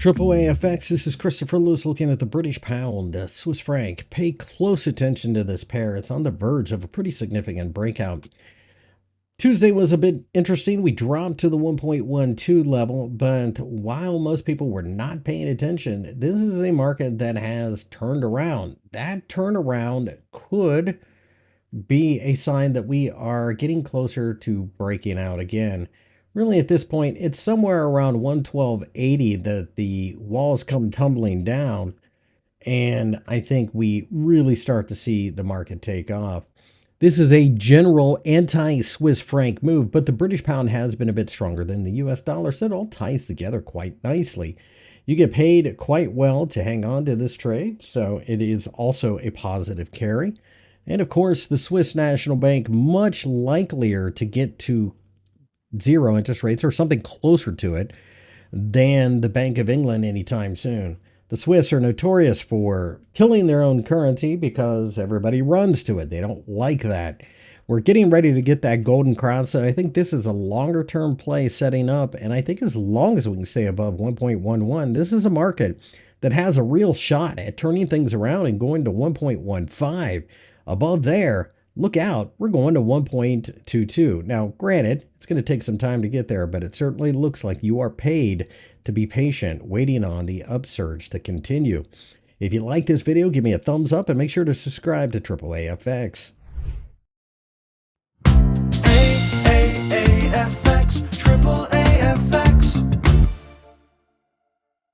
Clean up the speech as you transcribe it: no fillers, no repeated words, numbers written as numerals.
AAAFx, this is Christopher Lewis looking at the British pound, Swiss franc. Pay close attention to this pair. It's on the verge of a pretty significant breakout. Tuesday was a bit interesting. We dropped to the 1.12 level, but while most people were not paying attention, this is a market that has turned around. That turnaround could be a sign that we are getting closer to breaking out again. Really, at this point, it's somewhere around 112.80 that the walls come tumbling down, and I think we really start to see the market take off. This is a general anti-Swiss franc move, but the British pound has been a bit stronger than the US dollar, so it all ties together quite nicely. You get paid quite well to hang on to this trade, so it is also a positive carry. And of course, the Swiss National Bank much likelier to get to zero interest rates or something closer to it than the Bank of England anytime soon. The Swiss are notorious for killing their own currency because everybody runs to it. They don't like that. We're getting ready to get that golden crown, so I think this is a longer term play setting up, and I think as long as we can stay above 1.11, this is a market that has a real shot at turning things around and going to 1.15. Above there, look out, we're going to 1.22. Now, granted, it's going to take some time to get there, but it certainly looks like you are paid to be patient, waiting on the upsurge to continue. If you like this video, give me a thumbs up and make sure to subscribe to AAAFx. AAAFx, AAAFx.